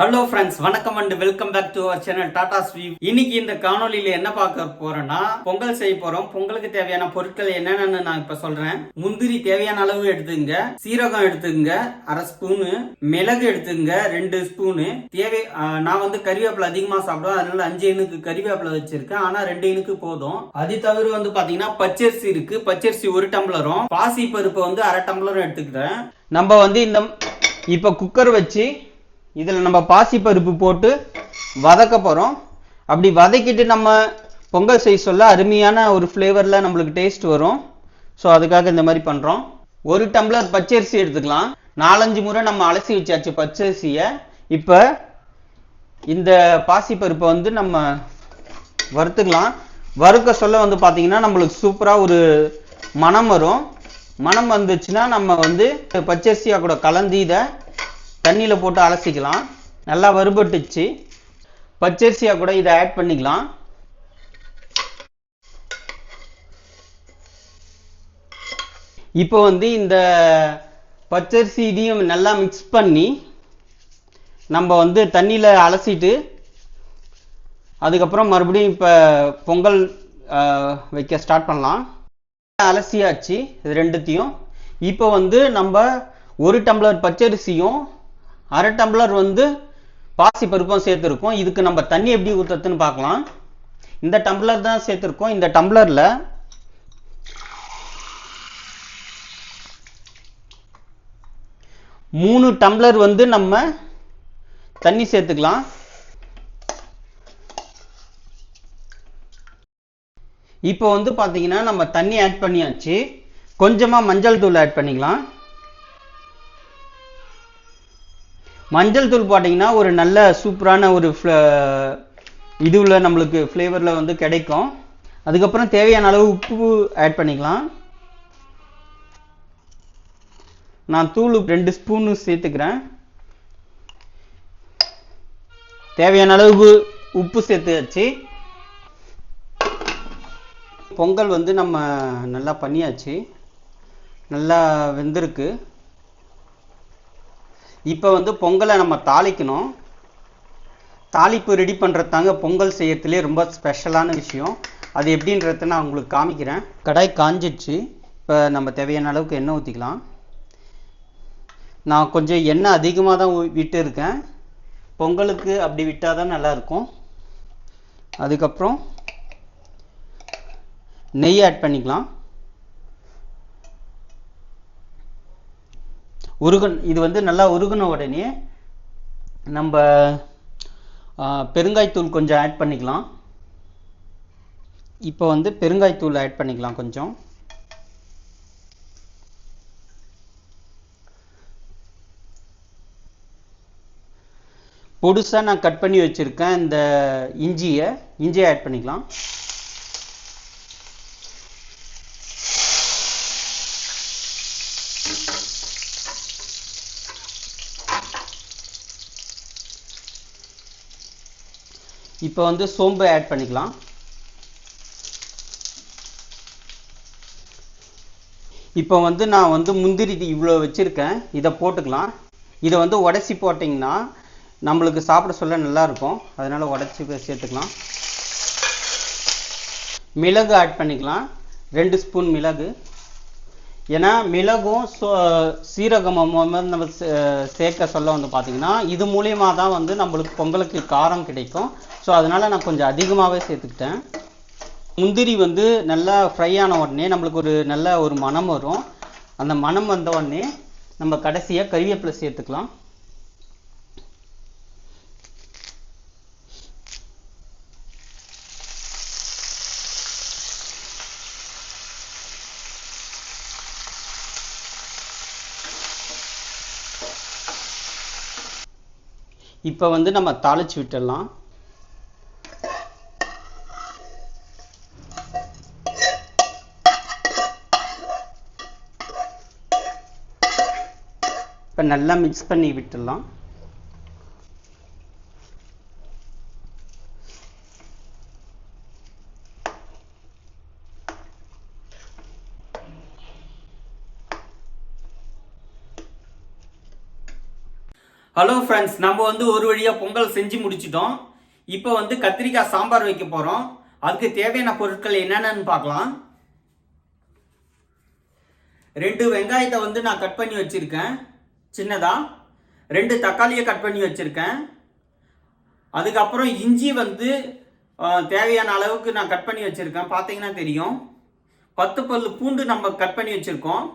Hello friends, வணக்கம் and welcome back to our channel டாடா ஸ்வீ. இன்னைக்கு இந்த காணொலியில என்ன பார்க்க போறோம்னா, பொங்கல் செய்ய போறோம். பொங்கலுக்கு தேவையான பொருட்கள் என்னென்னு நான் இப்ப சொல்றேன். முந்திரி தேவையான அளவு எடுத்துங்க, சீரகம் எடுத்துங்க 1/2 ஸ்பூனு, மிளகு எடுத்துங்க 2 ஸ்பூனு. நான் வந்து கறிவேப்பிலை அதிகமா சாப்பிடுவேன், அதனால 5 இனுக்கு கறிவேப்பிலை வச்சிருக்கேன். ஆனா 2 இனுக்கு போதும். அது தவிர வந்து பாத்தீங்கன்னா பச்சரிசி இருக்கு, பச்சரிசி 1 டம்ளரும், பாசி பருப்பு வந்து 1/2 டம்ளரும் எடுத்துக்கிறேன். நம்ம வந்து இப்ப குக்கர் வச்சு இதில் நம்ம பாசி பருப்பு போட்டு வதக்க போகிறோம். அப்படி வதக்கிட்டு நம்ம பொங்கல் செய்ய சொல்ல அருமையான ஒரு ஃப்ளேவரில் நம்மளுக்கு டேஸ்ட் வரும். ஸோ அதுக்காக இந்த மாதிரி பண்ணுறோம். 1 டம்ளர் பச்சரிசி எடுத்துக்கலாம். 4-5 முறை நம்ம அலசி வச்சாச்சு பச்சரிசியை. இப்போ இந்த பாசி பருப்பை வந்து நம்ம வறுத்துக்கலாம். வறுக்க சொல்ல வந்து பார்த்தீங்கன்னா நம்மளுக்கு சூப்பராக ஒரு மணம் வரும். மணம் வந்துச்சுன்னா நம்ம வந்து பச்சரிசியாக கூட கலந்து இதை தண்ணியில் போட்டு அலசிக்கலாம். நல்லா வறுபட்டுச்சு. பச்சரிசியாக கூட இதை ஆட் பண்ணிக்கலாம். இப்போ வந்து இந்த பச்சரிசி இதையும் நல்லா மிக்ஸ் பண்ணி நம்ம வந்து தண்ணியில் அலசிட்டு அதுக்கப்புறம் மறுபடியும் இப்போ பொங்கல் வைக்க ஸ்டார்ட் பண்ணலாம். அலசியாச்சு இது ரெண்டுத்தையும். இப்போ வந்து நம்ம 1 டம்ளர் பச்சரிசியும் 1/2 டம்ளர் வந்து பாசி பருப்பும் சேர்த்துருக்கோம். இதுக்கு நம்ம தண்ணி எப்படி ஊற்றுறதுன்னு பார்க்கலாம். இந்த டம்ளர் தான் சேர்த்துருக்கோம். இந்த டம்ளரில் 3 டம்ளர் வந்து நம்ம தண்ணி சேர்த்துக்கலாம். இப்போ வந்து பார்த்தீங்கன்னா நம்ம தண்ணி ஆட் பண்ணியாச்சு. கொஞ்சமாக மஞ்சள் தூள் ஆட் பண்ணிக்கலாம். மஞ்சள் தூள் போட்டிங்கன்னா ஒரு நல்ல சூப்பரான ஒரு இதுவில் நம்மளுக்கு ஃப்ளேவரில் வந்து கிடைக்கும். அதுக்கப்புறம் தேவையான அளவு உப்பு ஆட் பண்ணிக்கலாம். நான் தூள் 2 ஸ்பூனு சேர்த்துக்கிறேன். தேவையான அளவு உப்பு சேர்த்துச்சு. பொங்கல் வந்து நம்ம நல்லா பண்ணியாச்சு, நல்லா வெந்திருக்கு. இப்போ வந்து பொங்கலை நம்ம தாளிக்கணும். தாளிப்பு ரெடி பண்ணுறது தாங்க பொங்கல் செய்யறதுலே ரொம்ப ஸ்பெஷலான விஷயம். அது எப்படின்றத நான் உங்களுக்கு காமிக்கிறேன். கடாய் காஞ்சிடுச்சு. இப்போ நம்ம தேவையான அளவுக்கு எண்ணெய் ஊற்றிக்கலாம். நான் கொஞ்சம் எண்ணெய் அதிகமாக தான் விட்டு இருக்கேன். பொங்கலுக்கு அப்படி விட்டால் தான் நல்லாயிருக்கும். அதுக்கப்புறம் நெய் ஆட் பண்ணிக்கலாம். இது வந்து நல்லா உருகுன உடனே நம்ம பெருங்காய்த்தூள் கொஞ்சம் ஆட் பண்ணிக்கலாம். இப்போ வந்து பெருங்காய்த்தூள் ஆட் பண்ணிக்கலாம் கொஞ்சம். பொடுசாக நான் கட் பண்ணி வச்சுருக்கேன் இந்த இஞ்சியை ஆட் பண்ணிக்கலாம். இப்போ வந்து சோம்பு ஆட் பண்ணிக்கலாம். இப்போ வந்து நான் வந்து முந்திரி இவ்வளோ வச்சுருக்கேன், இதை போட்டுக்கலாம். இதை வந்து உடச்சி போட்டிங்கன்னா நம்மளுக்கு சாப்பிட சொல்ல நல்லாயிருக்கும், அதனால் உடச்சி சேர்த்துக்கலாம். மிளகு ஆட் பண்ணிக்கலாம், 2 ஸ்பூன் மிளகு. ஏன்னா மிளகும் சீரகமும் நம்ம சேர்க்க சொல்ல வந்து பார்த்திங்கன்னா இது மூலியமாக தான் வந்து நம்மளுக்கு பொங்கலுக்கு காரம் கிடைக்கும். ஸோ அதனால் நான் கொஞ்சம் அதிகமாகவே சேர்த்துக்கிட்டேன். முந்திரி வந்து நல்லா ஃப்ரை ஆன உடனே நம்மளுக்கு ஒரு நல்ல ஒரு மணம் வரும். அந்த மணம் வந்த உடனே நம்ம கடைசியாக கறிவேப்பிலை சேர்த்துக்கலாம். இப்போ வந்து நம்ம தாளிச்சு விட்டுடலாம். இப்போ நல்லா மிக்ஸ் பண்ணி விட்டுடலாம். ஹலோ ஃப்ரெண்ட்ஸ், நம்ம வந்து ஒரு வழியாக பொங்கல் செஞ்சு முடிச்சிட்டோம். இப்போ வந்து கத்திரிக்காய் சாம்பார் வைக்க போகிறோம். அதுக்கு தேவையான பொருட்கள் என்னென்னு பார்க்கலாம். 2 வெங்காயத்தை வந்து நான் கட் பண்ணி வச்சுருக்கேன் சின்னதாக. 2 தக்காளியை கட் பண்ணி வச்சுருக்கேன். அதுக்கப்புறம் இஞ்சி வந்து தேவையான அளவுக்கு நான் கட் பண்ணி வச்சுருக்கேன், பார்த்தீங்கன்னா தெரியும். 10 பல்லு பூண்டு நம்ம கட் பண்ணி வச்சுருக்கோம்.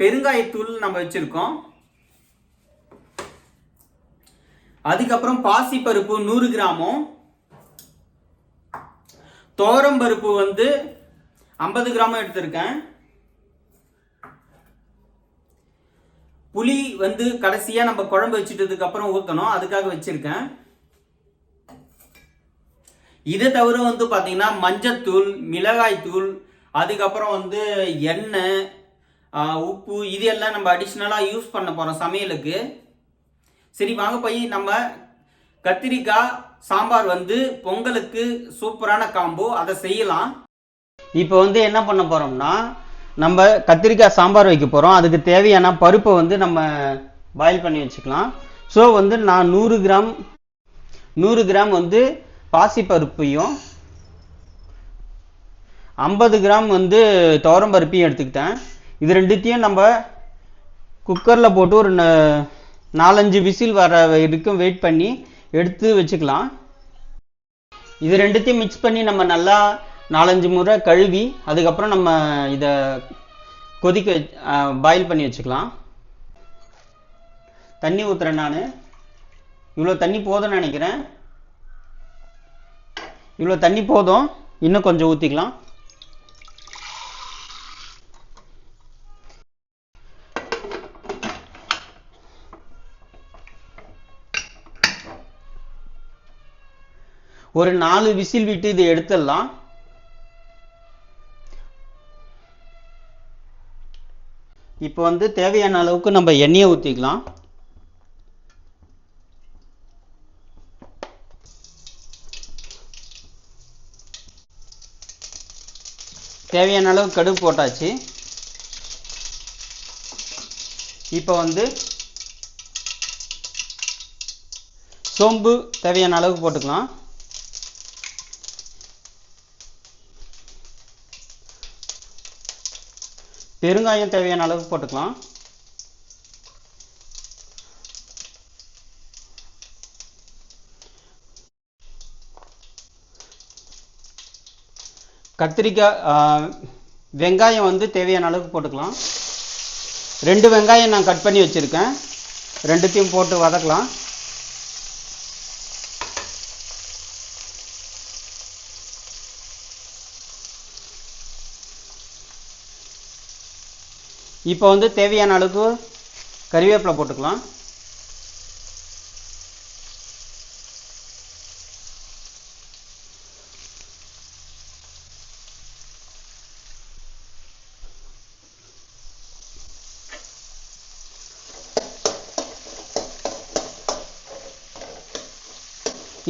பெருங்காயத்தூள் நம்ம வச்சுருக்கோம். அதுக்கப்புறம் பாசி பருப்பு 100 கிராமும், துவரம் பருப்பு வந்து 50 கிராமும் எடுத்திருக்கேன். புளி வந்து கடைசியா நம்ம குழம்பு வச்சுட்டதுக்கு அப்புறம் ஊற்றணும், அதுக்காக வச்சிருக்கேன். இதை தவிர வந்து பார்த்தீங்கன்னா மஞ்சத்தூள், மிளகாய் தூள், அதுக்கப்புறம் வந்து எண்ணெய், உப்பு, இது எல்லாம் நம்ம அடிஷ்னலாக யூஸ் பண்ண போகிறோம் சமையலுக்கு. சரி, வாங்க போய் நம்ம கத்திரிக்காய் சாம்பார் வந்து பொங்கலுக்கு சூப்பரான காம்போ, அதை செய்யலாம். இப்போ வந்து என்ன பண்ண போகிறோம்னா, நம்ம கத்திரிக்காய் சாம்பார் வைக்க போகிறோம். அதுக்கு தேவையான பருப்பை வந்து நம்ம பாயில் பண்ணி வச்சுக்கலாம். ஸோ வந்து நான் 100 கிராம் வந்து பாசி பருப்பையும் 50 கிராம் வந்து துவரம் பருப்பையும் எடுத்துக்கிட்டேன். இது ரெண்டுத்தையும் நம்ம குக்கரில் போட்டு ஒரு 4-5 விசில் வர வரைக்கும் வெயிட் பண்ணி எடுத்து வச்சுக்கலாம். இது ரெண்டுத்தையும் மிக்ஸ் பண்ணி நம்ம நல்லா 4-5 முறை கழுவி அதுக்கப்புறம் நம்ம இதை கொதிக்க பாயில் பண்ணி வச்சுக்கலாம். தண்ணி ஊற்றுறேன் நான். இவ்வளோ தண்ணி போதும்னு நினைக்கிறேன். இவ்வளோ தண்ணி போதும், இன்னும் கொஞ்சம் ஊற்றிக்கலாம். ஒரு 4 விசில் விட்டு இதை எடுத்துடலாம். இப்போ வந்து தேவையான அளவுக்கு நம்ம எண்ணெயை ஊற்றிக்கலாம். தேவையான அளவு கடுகு போட்டாச்சு. இப்போ வந்து சோம்பு தேவையான அளவுக்கு போட்டுக்கலாம். பெருங்காயம் தேவையான அளவுக்கு போட்டுக்கலாம். கத்திரிக்காய் வெங்காயம் வந்து தேவையான அளவுக்கு போட்டுக்கலாம். 2 வெங்காயம் நான் கட் பண்ணி வச்சுருக்கேன். ரெண்டுத்தையும் போட்டு வதக்கலாம். இப்போ வந்து தேவையான அளவுக்கு கறிவேப்பிலை போட்டுக்கலாம்.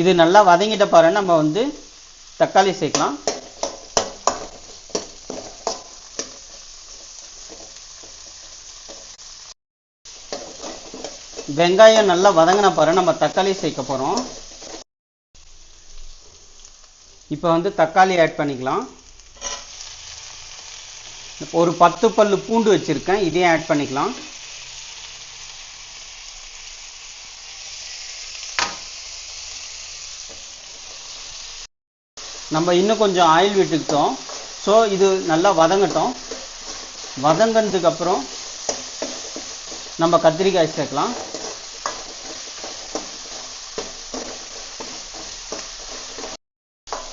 இது நல்லா வதங்கிட்ட பாரு, நம்ம வந்து தக்காளி சேர்க்கலாம். வெங்காயம் நல்லா வதங்கின பாரு, நம்ம தக்காளி சேர்க்க போகிறோம். இப்போ வந்து தக்காளி ஆட் பண்ணிக்கலாம். ஒரு 10 பல்லு பூண்டு வச்சுருக்கேன், இதையும் ஆட் பண்ணிக்கலாம். நம்ம இன்னும் கொஞ்சம் ஆயில் விட்டுக்கிட்டோம். ஸோ இது நல்லா வதங்கட்டும். வதங்கினதுக்கப்புறம் நம்ம கத்திரிக்காய் சேர்க்கலாம்.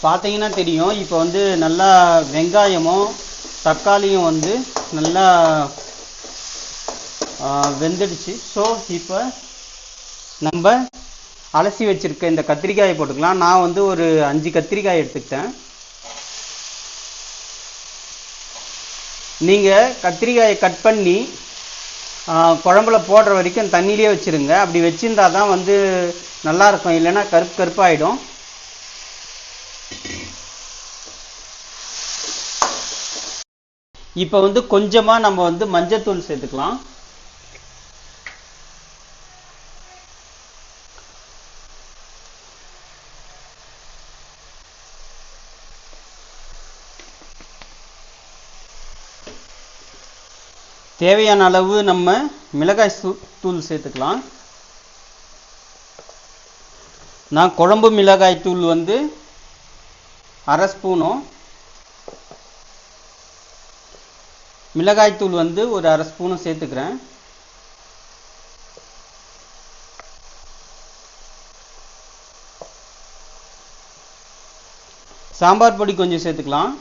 பார்த்தீங்கன்னா தெரியும், இப்போ வந்து நல்லா வெங்காயமும் தக்காளியும் வந்து நல்லா வெந்துடுச்சு. ஸோ இப்போ நம்ம அலசி வச்சுருக்க இந்த கத்திரிக்காயை போட்டுக்கலாம். நான் வந்து ஒரு 5 கத்திரிக்காய் எடுத்துக்கிட்டேன். நீங்கள் கத்திரிக்காயை கட் பண்ணி குழம்புல போடுற வரைக்கும் தண்ணியிலே வச்சுருங்க. அப்படி வச்சுருந்தா தான் வந்து நல்லாயிருக்கும், இல்லைன்னா கருப்பாயிடும். இப்போ வந்து கொஞ்சமாக நம்ம வந்து மஞ்சத்தூள் சேர்த்துக்கலாம். தேவையான அளவு நம்ம மிளகாய் தூள் சேர்த்துக்கலாம். நான் குழம்பு மிளகாய் தூள் வந்து 1/2 ஸ்பூனும், மிளகாய் தூள் வந்து ஒரு 1/2 ஸ்பூனும் சேர்த்துக்கிறேன். சாம்பார் பொடி கொஞ்சம் சேர்த்துக்கலாம்.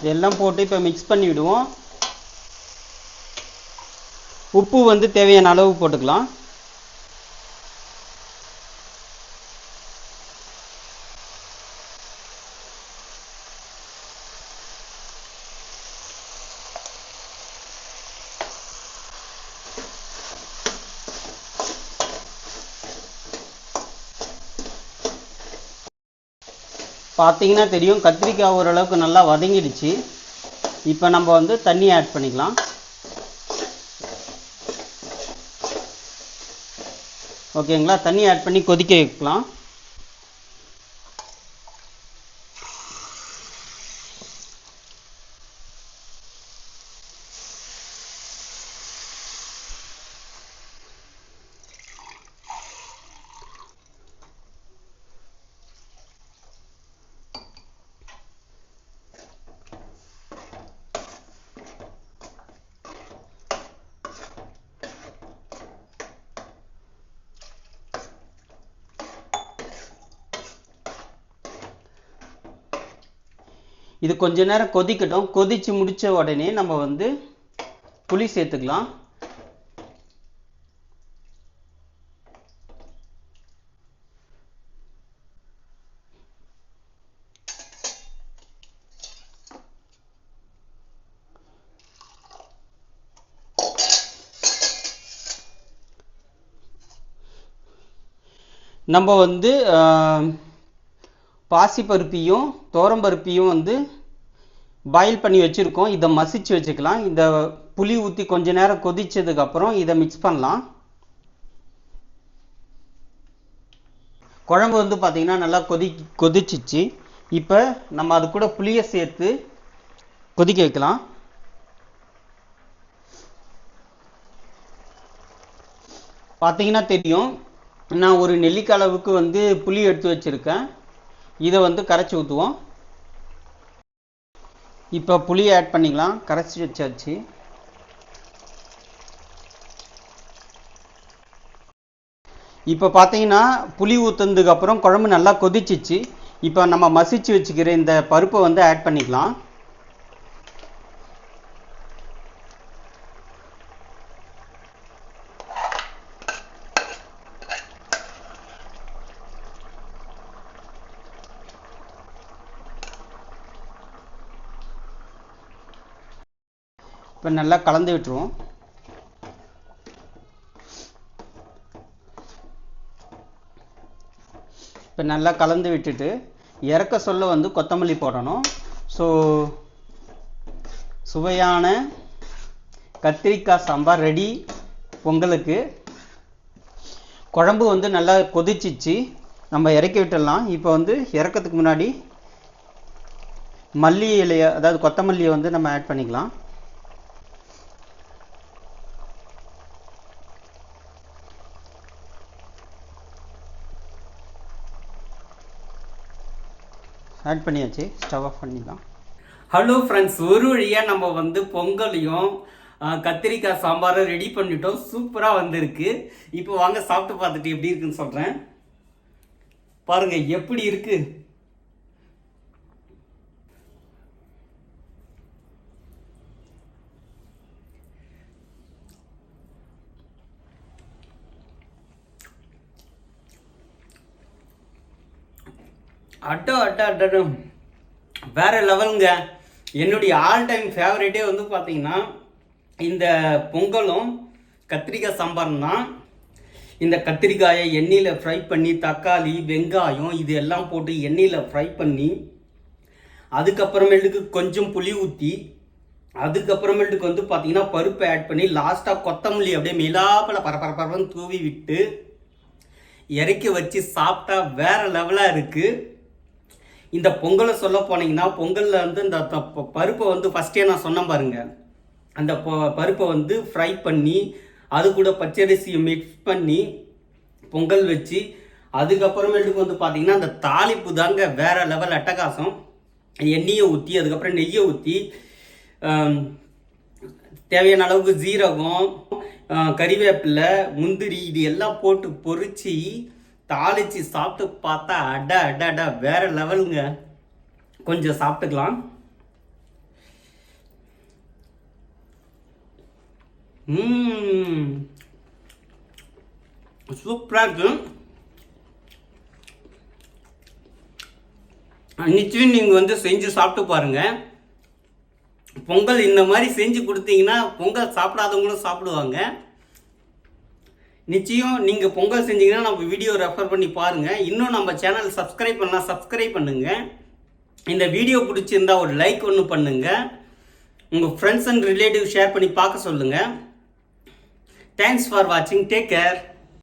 இதெல்லாம் போட்டு இப்போ மிக்ஸ் பண்ணி விடுவோம். உப்பு வந்து தேவையான அளவு போட்டுக்கலாம். பார்த்தீங்கன்னா தெரியும், கத்திரிக்காய் ஓரளவுக்கு நல்லா வதங்கிடுச்சு. இப்போ நம்ம வந்து தண்ணி ஆட் பண்ணிக்கலாம். ஓகேங்களா, தண்ணி ஆட் பண்ணி கொதிக்க வைக்கலாம். இது கொஞ்ச நேரம் கொதிக்கட்டும். கொதிச்சு முடிச்ச உடனே நம்ம வந்து புளி சேர்த்துக்கலாம். நம்ம வந்து பாசிப்பருப்பியும் துவரம்பருப்பியும் வந்து பாயில் பண்ணி வச்சுருக்கோம். இதை மசிச்சு வச்சுக்கலாம். இந்த புளி ஊற்றி கொஞ்ச நேரம் கொதிச்சதுக்கப்புறம் இதை மிக்ஸ் பண்ணலாம். குழம்பு வந்து பார்த்திங்கன்னா நல்லா கொதிச்சிச்சு. இப்போ நம்ம அது கூட புளியை சேர்த்து கொதிக்க வைக்கலாம். பார்த்தீங்கன்னா தெரியும், நான் ஒரு நெல்லிக்காய் அளவுக்கு வந்து புளி எடுத்து வச்சுருக்கேன். இதை வந்து கரைச்சி ஊற்றுவோம். இப்போ புளியை ஆட் பண்ணிக்கலாம். கரைச்சி வச்சாச்சு. இப்போ பார்த்தீங்கன்னா புளி ஊற்றுனதுக்கு அப்புறம் குழம்பு நல்லா கொதிச்சிச்சு. இப்போ நம்ம மசிச்சு வச்சுக்கிற இந்த பருப்பை வந்து ஆட் பண்ணிக்கலாம். இப்போ நல்லா கலந்து விட்டுருவோம். இப்போ நல்லா கலந்து விட்டுட்டு இறக்க சொல்ல வந்து கொத்தமல்லி போடணும். ஸோ சுவையான கத்திரிக்காய் சாம்பார் ரெடி பொங்கலுக்கு. குழம்பு வந்து நல்லா கொதிச்சிச்சு. நம்ம இறக்கி விட்டுடலாம். இப்போ வந்து இறக்கிறதுக்கு முன்னாடி மல்லி இலையை, அதாவது கொத்தமல்லியை வந்து நம்ம ஆட் பண்ணிக்கலாம். ஆட் பண்ணியாச்சு. ஸ்டவ் ஆஃப் பண்ணிடலாம். ஹலோ ஃப்ரெண்ட்ஸ், ஒரு வழியாக நம்ம வந்து பொங்கலையும் கத்திரிக்காய் சாம்பாரும் ரெடி பண்ணிட்டோம். சூப்பராக வந்திருக்கு. இப்போ வாங்க சாப்பிட்டு பார்த்துட்டு எப்படி இருக்குன்னு சொல்கிறேன். பாருங்கள் எப்படி இருக்கு. அட்ட வேற லெவலுங்க. என்னுடைய ஆல் டைம் ஃபேவரேட்டே வந்து பார்த்தீங்கன்னா இந்த பொங்கலும் கத்திரிக்காய் சாம்பாரும் தான். இந்த கத்திரிக்காயை எண்ணெயில் ஃப்ரை பண்ணி, தக்காளி வெங்காயம் இது எல்லாம் போட்டு எண்ணெயில் ஃப்ரை பண்ணி, அதுக்கப்புறமேட்டுக்கு கொஞ்சம் புளி ஊற்றி, அதுக்கப்புறமேட்டுக்கு வந்து பார்த்தீங்கன்னா பருப்பை ஆட் பண்ணி, லாஸ்ட்டாக கொத்தமல்லி அப்படியே மிலாப்பில் பரபரன்னு தூவி விட்டு இறக்கி வச்சு சாப்பிட்டா வேற லெவலாக இருக்குது. இந்த பொங்கலை சொல்ல போனீங்கன்னா பொங்கலில் வந்து இந்த பருப்பை வந்து ஃபஸ்ட்டே நான் சொன்னேன் பாருங்க, அந்த பருப்பை வந்து ஃப்ரை பண்ணி அது கூட பச்சரிசியை மிக்ஸ் பண்ணி பொங்கல் வச்சு அதுக்கப்புறமேட்டுக்கு வந்து பார்த்தீங்கன்னா அந்த தாளிப்பு தாங்க வேற லெவல் அட்டகாசம். எண்ணெயை ஊற்றி அதுக்கப்புறம் நெய்யை ஊற்றி தேவையான அளவுக்கு ஜீரகம், கறிவேப்பிலை, முந்திரி இது எல்லாம் போட்டு பொரிச்சு தாளித்து சாப்பிட்டு பார்த்தா அட அட அட வேற லெவலுங்க. கொஞ்சம் சாப்பிட்டுக்கலாம். சூப்பராக இருக்கு. நிச்சயம் நீங்கள் வந்து செஞ்சு சாப்பிட்டு பாருங்கள். பொங்கல் இந்த மாதிரி செஞ்சு கொடுத்தீங்கன்னா பொங்கல் சாப்பிடாதவங்களும் சாப்பிடுவாங்க. நிச்சயம் நீங்கள் பொங்கல் செஞ்சீங்கன்னா நம்ம வீடியோ ரெஃபர் பண்ணி பாருங்கள். இன்னும் நம்ம சேனல் சப்ஸ்கிரைப் பண்ணால் சப்ஸ்கிரைப் பண்ணுங்கள். இந்த வீடியோ பிடிச்சிருந்தா ஒரு லைக் ஒன்று பண்ணுங்கள். உங்கள் ஃப்ரெண்ட்ஸ் அண்ட் ரிலேட்டிவ் ஷேர் பண்ணி பார்க்க சொல்லுங்கள். தேங்க்ஸ் ஃபார் வாட்சிங். Take care.